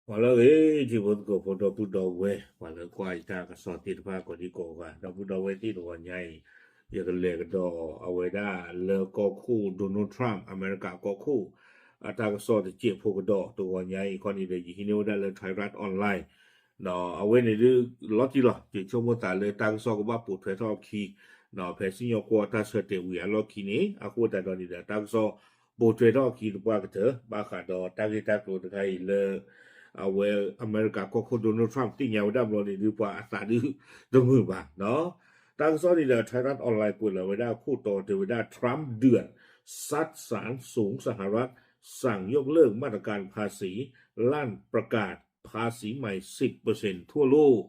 完了诶，就我个不到不到位，完了挂一下个扫地的话，过去过个，到不到位地的话，伢一个那个到阿维达了国库 Donald Trump อเมริกา国库อาตาก็สอดเจ็บพวกดอตัวใหญ่คนนี้เลยยินดีว่าได้เลยไทยรัฐออนไลน์เนาะเอาไว้ในเรื่องล็อตที่หรอจะช่วงมื่อตาเลยตาก็สอดก็ว่าปวดท้องคีเนาะแพทย์สิ่งยกว่าตาเสด็จวิญญาณล็อตคีนี้อากูแต่ตอนนี้เด้อตาก็สอดปวดท้องคีตัวก็เถอะบ้าขาดอตาก็ตาตัวไทยเลยเอาไว้อเมริกาก็คนโดนัลด์ทรัมป์ที่ยาวได้บอลนี่ดีกว่าอาสาดื้อตรงมือบ้าเนาะตั้งซ้อนนี่เลยไทยรัฐออนไลน์เปิดเลยไว้ได้คู่ต่อเทวดาทรัมป์เดือดซัดศาลสูงสหรัฐสั่งยกเลิกมาตรการภาษีลั่นประกาศภาษีใหม่ 10% ทั่วโลก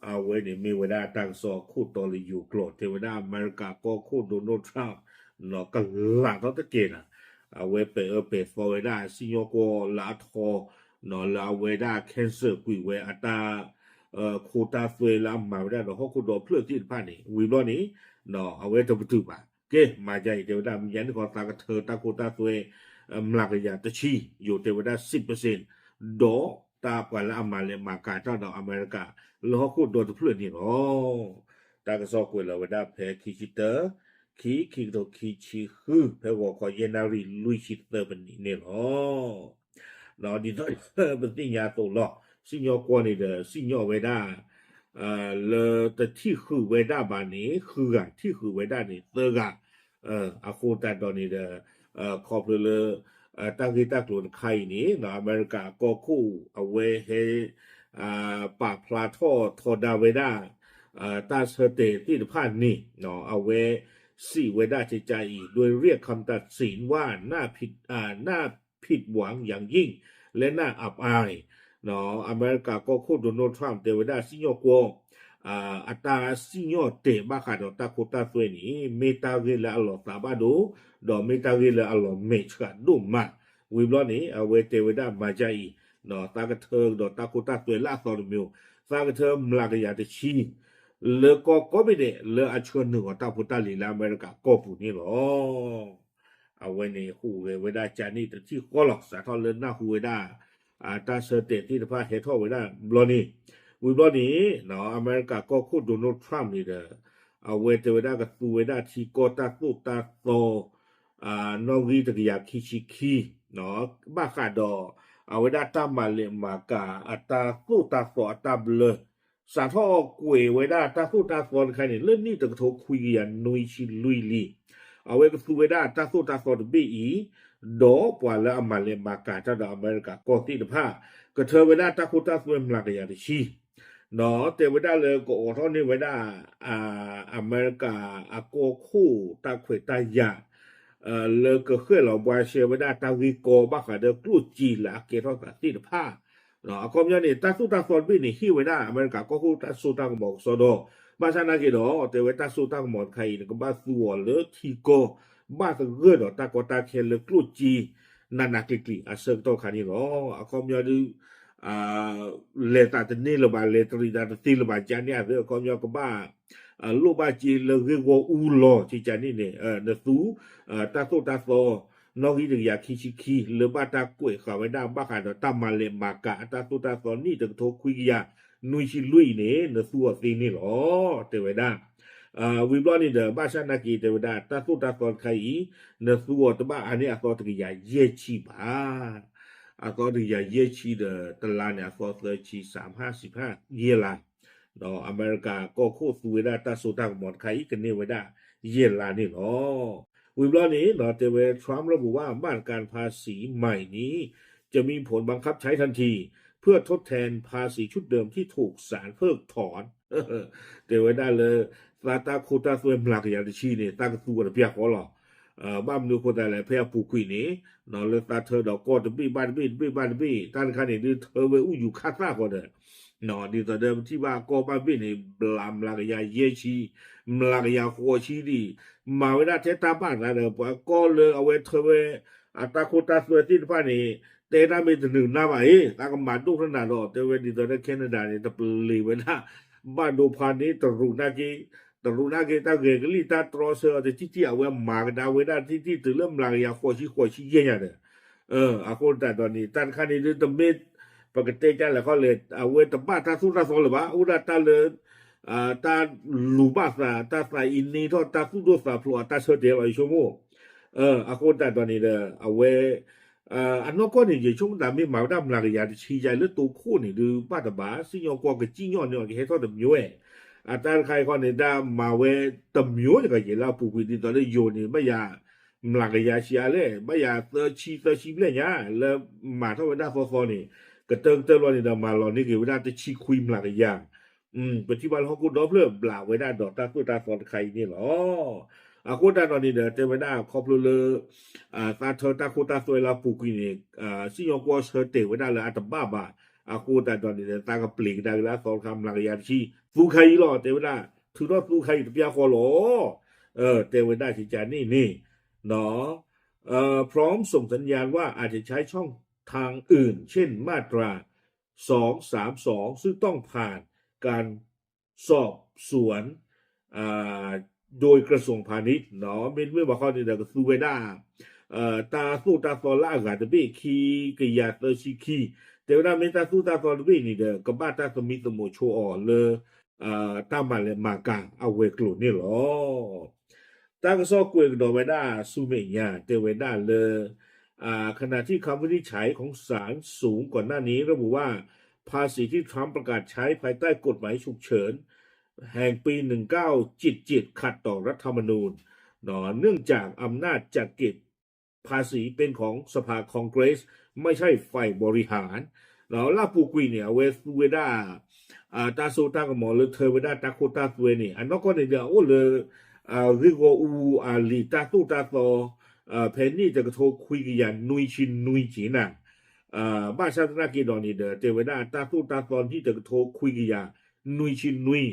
เอาไว้ในมีเวลาตั้งซ้อนคู่ต่อเลยอยู่โกรธเทวดาอเมริกาก็คู่โดนัลด์ทรัมป์เนาะก็หลังเขาตะเกียนะเอาไว้เปฟลอริดาซิงโกลาทอနော်လာဝဲဒါကန်ဆာကွေဝဲအတာခိုတာဆွေလာမာဝဲဒါဟောခုတော့ဖလွတ်တိဖာနေဝီလောနေနော်အဝဲတပတူပါကဲမာကြိုင်တေဝဒမြန်ကောတာကထေတာခိုတာဆွေမလာကရတချီယိုတေဝဒ 10% ဒေါ်တာပလာအမလေမာကာတာတော့အမေရိကလောခုတော့ဖလွတ်နေတော့တာကစောကွေလာဝဲဒါဖဲခီချီတာခီတော့ခီချီဟူဖဲဝခေါ်ယနာရီလူချီတပနီနေလောနော်ဒီတော့ပတိညာတော့လောစိညောကောနေတဲ့စိညောဝေဒလေတတိခုဝေဒဘာနေခုကတိခုဝေဒနေသကအခုတတ်တော်နေတဲ့ခေါ်ပလတာဂီတက်လို့ခိုင်နေနော်အမေရိကကောခုအဝဲဟဲပါပလာထောဒါဝေဒတာစတဲ့တိတဖာနေနော်အဝဲสิเวดาใจใจโดยเรียกคำตัดสินว่าน่าผิดหวังอย่างยิ่งและน่าอับอายเนาะอเมริกาก็โคโดนัลด์ทรัมป์เตวดาซิญโกอัตราซิญเตบ้าขาดตาโคตาสวยนี่เมตาเกลอลอตาบาโดดอเมตาเกลอลอเมชกาดุมาวิบลอนี่เอาเวเตวดามาใจเนาะตากระเทิงดอตาโคตาสวยลาซอดมิวตากระเทิงมลากยาตชีเลก็ไม่ได้เลอชวนหนึ่งของตาพุตาลีลาอเมริกาก็ผู้นี้หรอเอาไว้ในหูเวดาจานี่แต่ที่ก็หลอกสาทอเลินหน้าหูเวดาตาเสเตที่พาเฮทอเวดาบลอนี่วิบลอนี่เนาะอเมริกาก็คูดโดนัลด์ทรัมป์นี่เด้อเอาเวเตเวดากับตูเวดาที่ก็ตาตุตาโตนอรีตะกยาคีเนาะบ้าขาดอเอาเวดาตามาเลมากาอัตาตุตาโตอัตาเบลสาทอกวยไว้ได้ตาสู้ตาฟอนใครเนี่ยเล่นนี่ตะกโทคุยกันนุยชิลุยลีเอาไว้ก็สู้ไว้ได้ตาสู้ตาฟอนบีอีดอปว่าแล้วอามาเลมากาจากอเมริกาก็ที่ผ้าก็เธอไว้ได้ตาคู่ตาสู้มลากยาดิชีเนาะแต่ไว้ได้เลยก็ท่อนนี้ไว้ได้อเมริกาโกคู่ตาเขวตายาเลยก็เคยเราบอยเชไว้ได้ตาวิโกบ้าขาเดกลูจีละเกทอสที่ผ้าเนาะก็ยังนี่ตาสู้ตาฟอนบีนี่ฮิวไว้ได้อเมริกาก็คู่ตาสู้ตาหมอกโซโดบ้านชนะกี่ดอกแต่ไว้ตาสู้ตาหมอกใครก็บ้านสู้เลยทีโกบ้านตะเกิดตากตาเคนเลยกลูจีนานาคลิอาเซิร์ตขานี่หรอก็ยังดูเลตาตนี่ระบาเลตรีดาตีระบาจานเนี่ยเรื่องก็ยังก็บ้าลูกบ้าจีเลยเรียกว่าอูโลที่จานนี่เนี่ยนสูตาสู้ตาโซนอกจากอยากคีหรือบ้าตากล้วยเขาไว้ได้บ้าขาดตามาเลมากะตาสู้ตาโซนี่ถึงโทคุยยานุยชิลุยเนี่ยนสูตีนี่หรอเตไว้ได้วิบลอนี่เดบ้าชานากีเตไว้ได้ตาสู้ตาโซใครนสูตบ้าอันนี้อัตโตตกิยาเยชีบ้าอัตโตตกิยาเยชีเดตลาเนี่ยอัตโตเตชี355เยลาเนาะอเมริกาก็โคตรสู้ไว้ได้ตาสู้ตาหมดใครกันเนี่ยไว้ได้เยลานี่หรอวิบลอนี้เนาะเตเวทรัมป์ระบุว่ามาตรการภาษีใหม่นี้จะมีผลบังคับใช้ทันทีเพื่อทดแทนภาษีชุดเดิมที่ถูกศาลเพิกถอนเตไว้ได้เลยตาโคตาสวยมลากยาดิชีเนี่ยตากระตูกันเพียขอหรอบ้านดูคนแต่ละเพียปูกุยนี่เนาะเลยตาเธอดอกก็จะบี้บ้านบี้ท่านคันนี่ดูเธอเวอุอยู่คาซ่าก่อนเด้อเนาะดีต่อเดิมที่ว่าก็บ้านบี้นี่บลามลากยาเยชีมลากยาโคชีดีมาเวลาเทตาบ้านนะเด้อก็เลยเอาไว้เธอเวตาโคตาสวยที่บ้านนี่เตน่าไม่ถึงหนึ่งน้าไปตากมาดูขนาดนั้นแต่เวดีต่อได้แคนาดาเนี่ยตะปลีเวลาบ้านดูพานนี้ตรุนากีตรุนากีตาเกกลีตาตรอเซอแต่ที่เอาไว้มากดาวเวลาที่ถึงเริ่มลางยาขวชีเยี่ยเนี่ยอาคนแต่ตอนนี้ตันคันนี้ตะเม็ด ปกติจ้าแล้วก็เลยเวตบ้าตาสู้ตาโซเลยบ้าอุดาตาเลยตาลูบ้าสาตาสายอินนี่ทอตาสู้ตัวสาพลัวตาเฉลี่ยไว้ชั่วโมงอาโคตาตอนนี้เด้อเอาเวอันนั้นก็เนี่ยช่วงนั้นมีมาดามลากยาชี้ใจเลือดตัวคู่นี่ดูบ้าตาบ้าสิ่งยอกว่าก็จิ้งยอนเนี่ยก็ให้ทอดแบบย้อยตาใครก็เนี่ยได้มาเวตะมิ้วเนี่ยก็เห็นแล้วผู้คุยดีตอนนี้โยนี่ไม่ยาลากยาเชียเลยไม่ยาเตอชีเลยเนี่ยแล้วมาเท่าวันได้ฟอนี่ก็เติมวันนี้เดามาลอนี่คือวันได้จะชี้คุยลากยาปัจจุบันเขากูดอเพื่อเปล่าไว้ได้ดอกตาสู้ตาฟอนใครนี่หรอกูได้ตอนนี้เด้อเจอไว้ได้ครอบเลยตาเธอตาคูตาสวยลาปูกินี่สิ่งยอกว่าเธอเตะไว้ได้เลยอัตบ้ากูได้ตอนนี้เด้อตากระปลีกได้แล้วสอนคำลากยาชี้สู้ใครหรอเจอไว้ได้ถือว่าสู้ใครจะเปียคอหรอเจอไว้ได้ที่จานี่เนาะพร้อมส่งสัญญาณว่าอาจจะใช้ช่องทางอื่นเช่นมาตรา232ซึ่งต้องผ่านการสอบสวนโดยกระทรวงพาณิชย์เนาะไม่ว่าเขาเนี่ยก็สู้ไว้ได้ตาสู้ตาฟอล่ากาตะเบคีกยาเตอชิคีแต่ว่าไม่ตาสู้ตาฟอลเบนี่เด้อก็บ้าตาสมิตโมโชอเลยตามมาเลยมากาเอาเวกลุนี่หรอตาก็ซอกกวยดอไว้ได้สู้ไม่ยากเตไว้ได้เลยขณะที่คำวินิจฉัยของศาลสูงก่อนหน้านี้ระบุว่าภาษีที่ทรัมป์ประกาศใช้ภายใต้กฎหมายฉุกเฉินแห่งปี1977ขัดต่อรัฐธรรมนูญเนื่องจากอำนาจจัดเก็บภาษีเป็นของสภาคองเกรสไม่ใช่ฝ่ายบริหารลาปูกุยเนี่ยเวด้าตาโซตากมอเลยเธอเวด้าตาโคตาสเวนี่อันนั้นก็ในเดียวโอ้เลยริโกอูลีตาตูตาโตเพนนี่จะกระโทรคุยกันนุยชินนุยจีน่ะบ้านชาตินากีดอนนี่เด้อเจเวด้าตาตูตาตอนที่จะกระโทรคุยกันนุยชินนุย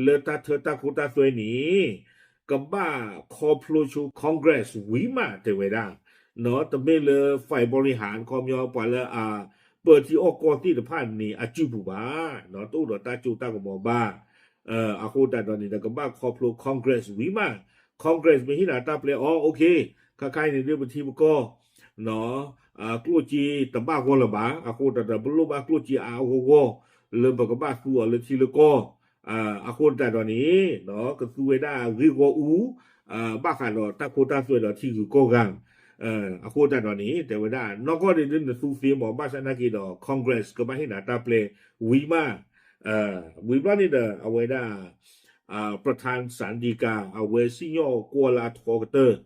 เลตาเธอตาโคตาสเวนี่กับบ้าคอพลูชูคอนเกรสวิมาเจเวด้าเนาะแต่ไม่เลยฝ่ายบริหารคอมยอปล่อยเลยเปิดที่ออกกอที่ผ่านนี่จูบุบ้าเนาะตู้ดอตาจูตากมอบ้าอาคูตาตอนนี้แต่ก็บ้าคอพลูคอนเกรสวิมาคอนเกรสไม่ที่ไหนตาเปลโอเคข้าใครในเรื่องบัญชีมันก็เนาะกลัวจีตบ้าคนละบ้าคูตาแต่บลูบ้ากลัวจีโกโกเริ่มบอกบ้าสู้เลยทีละก็คูตาตอนนี้เนาะก็สู้ได้ริโกอูบ้าขาดตาโคตาสวยที่คือโกกังအခုတက်တော့နေတဲ့ဝဒနော်ကောဒီနသူဖီမောဘာစနာကီတော့ Congress ကဘာဟိနာတာပလေဝီမာဝီဘာနေတဲ့အဝဒประธานสันติกาเอาเวซิโยกัวลาทอกเตอร์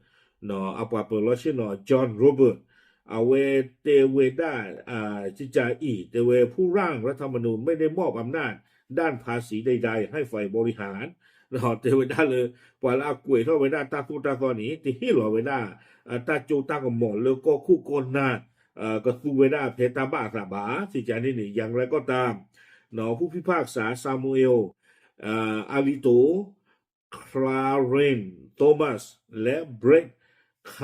เนาะอปาเปโลชิโนจอห์นโรเบิร์ตเอาเวเตเวด้าจิจาอีเตเวผู้ร่างรัฐธรรมนูญไม่ได้มอบอำนาจด้านภาษีใดๆให้ฝ่ายบริหารเนาะเตเวด้าเลยปล่อยละกวยเท่าเวด้าตาตูตาตอนนี้ที่ฮิโรเวด้าตาโจตากหมอนแล้วก็คู่กนนาก็สูเวด้าเพตาบ้าสาบาสิจานี่นี่อย่างไรก็ตามเนาะผู้พิพากษาซามูเอลอาริโตคลาเรนโทมัสและเบรกค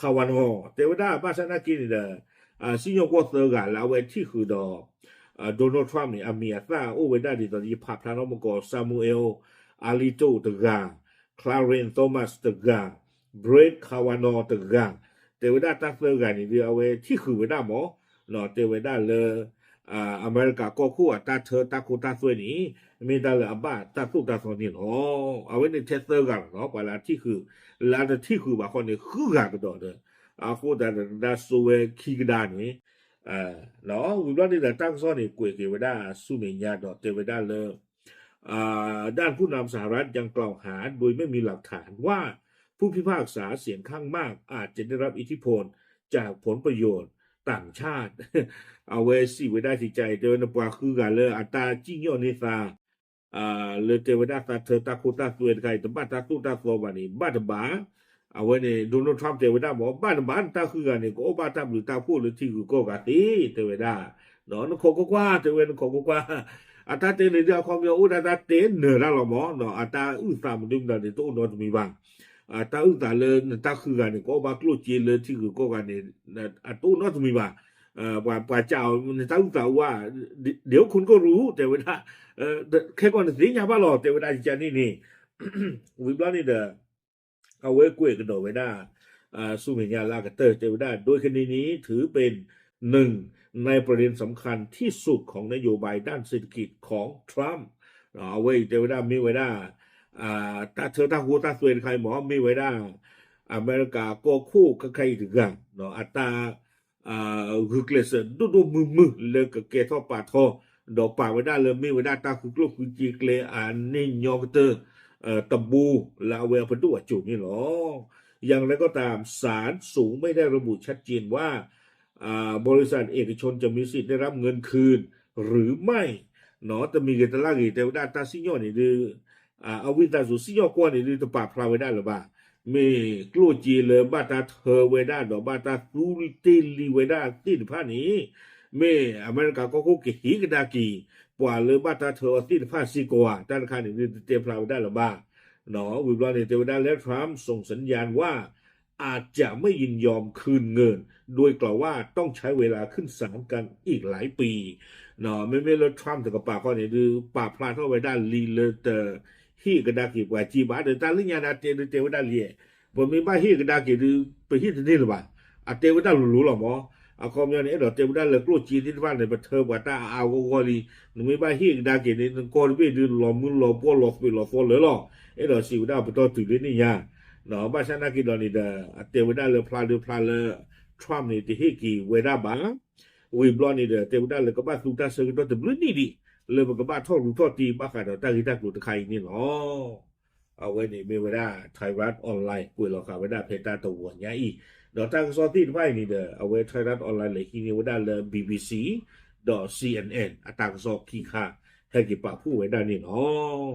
าวานโฮแต่ว่าบ้านชนากินเนี่ยสิ่งที่ก็เจอกันแล้วเวที่คือดอกโดนัลด์ทรัมป์เนี่ยมีอัตราโอเวด้าที่ตอนนี้พักทางน้องมกอซามูเอลอาริโตตะกาคลาเรนโทมัสตะกาเบรกคาวานอตะกาแต่ว่าตั้งเจอกันนี่เดียวเวที่คือเวด้าหมอเนาะแต่ว่าเลยอเมริกาก็คู่ตาเธอตาโคตาสวยนี่ไม่ได้เลยบ้าตาสู้ตาสอนนี่เอาไว้ในเทสเตอร์กันเนาะเวลาที่คือลาที่คือบางคนเนี่ยคือกันก็ต่อเด้อคู่แต่ดาสูเวคีกดานี่เนาะวิบัติเนี่ยตั้งซ้อนนี่กุยเกวด้าสู้เมียดอกเทวด้าเลยด้านผู้นำสหรัฐยังกล่าวหาโดยไม่มีหลักฐานว่าผู้พิพากษาเสียงข้างมากอาจจะได้รับอิทธิพลจากผลประโยชน์ต่างชาติเอาไว้สิไว้ได้ที่ใจเดินปว่าคือกันเลยอัตราจิ้งยอนิซาเลยเทวดาตาเธอตาโคตาสวยใครแต่บ้านตาตู้ตาโซบานี่บ้านบ้าเอาไว้เนี่ยโดนัลด์ทรัมป์เทวดาบอกบ้านตาคือกันเนี่ยก็บ้านตาหรือตาพูดหรือที่คือก็กะตีเทวดาเนาะนโคก็กว่าเทวดาโคก็กว่าอัตราเตนเดียวความยาวอุดาตาเตนเหนือแล้วหรอหมอเนาะอัตราอุตสาหมันดึงได้ในตู้นอนมีบ้างตาอุตาเลยตาคือกันเนี่ยก็บ้ากลุจีเลยที่คือก็กันเนี่ยตู้นอนมีบ้างป่าเจ้าตาอุตาว่าเดี๋ยวคุณก็รู้แต่เวลาแค่ก่อนสิงห์บ้าหรอแต่เวลาจะนี่วิบล้อนี่เด้อเอาไว้กล้วยกันดอกไว้ได้สู้เมียลากระเตอร์แต่เวลาโดยคดีนี้ถือเป็น หนึ่งในประเด็นสำคัญที่สุดของนโยบายด้านเศรษฐกิจของทรัมป์เอาไว้เทวดามีไว้ได้ตาเธอตาหูตาสวยใครหมอมีไว้ได้อเมริกาก็คู่กับใครถึงกันเนาะอัตราฮึกเลสดูมือเลยกับเกทอปาทอดอกป่าไว้ได้เลยมีไว้ได้ตาคุกลูกคุจีเกลอันนี่ยอกเตอร์ตบูลาเวลพดุจุนี่หรออย่างไรก็ตามศาลสูงไม่ได้ระบุชัดเจนว่าบริษัทเอกชนจะมีสิทธิ์ได้รับเงินคืนหรือไม่เนาะแต่มีเกตลากีแต่ว่าตาซิโยนี่คือเอาวิตาสุซิโยกว่านี่คือตป่าพลาไว้ได้หรือเปล่ามีกลัวจีเลยบ้าตาเธอไว้ได้ดอกบ้าตาตูติลีไว้ได้ติดผ้านี้เมื่ออเมริกาก็คุกหิกดากีปว่าเลยบ้าตาเธอติดผ้าซีกัวด้านข้างนี่เตรียมพลาไว้ได้หรือเปล่าเนาะวิบลานี่เทวดาและทรัมป์ส่งสัญญาณว่าอาจจะไม่ยินยอมคืนเงินโดยกล่าวว่าต้องใช้เวลาขึ้นศาลกันอีกหลายปีเนาะไม่เลยทรัมป์ถึงกับปากข้อนี้คือปากพลาดเข้าไปได้ลีเลเตอร์ฮีกดากีกว่าจีบาเดินตาลิญาดาเตวดาเลียผมมีบ้าฮีกดากีคือไปฮีที่นี่หรือเปล่าเทวดารู้หรอหมอคอมเนี่ยเทวดาเลยกลัวจีที่บ้านในประเทศว่าตาเอาก็ลีหนูไม่บ้าฮีกดากีนี่นึงก็ไม่ดูหลอมือหลอปอหลอไปหลอฟอเลยหรอสิวดาไปต่อตื่นนี่ยาเนาะบ้านฉันนักกินนี่เด้อเทวดาเลยพลาดทรัมป์นี่ที่ฮีกีเวดาบ้าวิบลอนี่เด้อเทวดาเลยก็บ้าสุดท้ายเสกตัวตบลุ้นนี่ดิเลยมันก็บ้าท่อรู้ท่อตีบ้าขาดตากีตากูตะไคนี่เนาะเอาไว้นี่ไม่ได้ไทยรัฐออนไลน์คุยเราข่าวไม่ได้เพจตาตัวใหญ่อีเดี๋ยวตั้งซอตี้ไว้นี่เด้อเอาไว้ไทยรัฐออนไลน์เลยที่นี่ว่าได้เลย BBC.CNN ตั้งซอขี้ค่าให้กี่ปากผู้ไว้ได้นี่เนาะ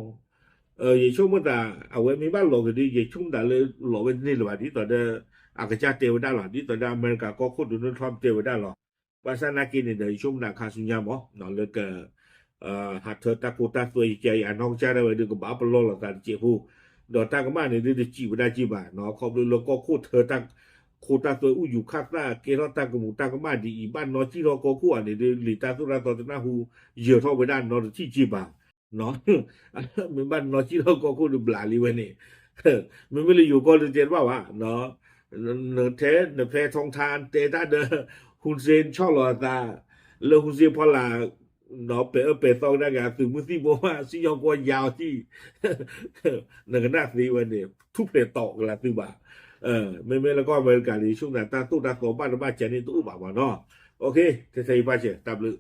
也ช่วงมื่อตาเอาไว้มีบ้านหลอกกันดี也ช่วงตาเลยหลอกไว้นี่หรือว่าที่ตอนเด้ออากาศเตียวได้หรอที่ตอนเด้ออเมริกาก็โคตรโดนทรัมป์เตียวได้หรอภาษานักกินเนี่ยช่วงตาคาสุญญามอเนาะเลยก็หากเธอตากูตาตัวใจอ่ะน้องใจได้ไว้ดูกับบ้าปลอหลักการเจ้าผู้ดอกตากมาเนี่ยได้จีบได้จีบอ่ะเนาะขอบดูแล้วก็โคตรเธอตั้งโคตรตัวอยู่ข้างหน้าเกล้าตากมูตากมาดีบ้านนอที่เราก็คู่อ่ะเนี่ยหลีตาตุราตอนหน้าหูเยอะเท่าไปด้านนอที่จีบอ่ะเนาะมันบ้านนอที่เราก็คู่ดูบลาลีเวนี่มันไม่เลยอยู่ก็เจนว่าวะเนาะเนเทเนเพทองทานเตตาเดฮุนเซนชอบหลอตาเลฮุนเซนพอลาเนาะเปซองได้ไงถึงมือที่บอกว่าซิยองก็ยาวที่หนึ่งหน้าสีวันนี้ทุกเพลตอกละคือบ่าไม่แล้วก็อเมริกาในช่วงนั้นตาตู้ตาโตบ้านเจนี่ตู้บ่าวเนาะโอเคเทใส่ป้าเจตับลึ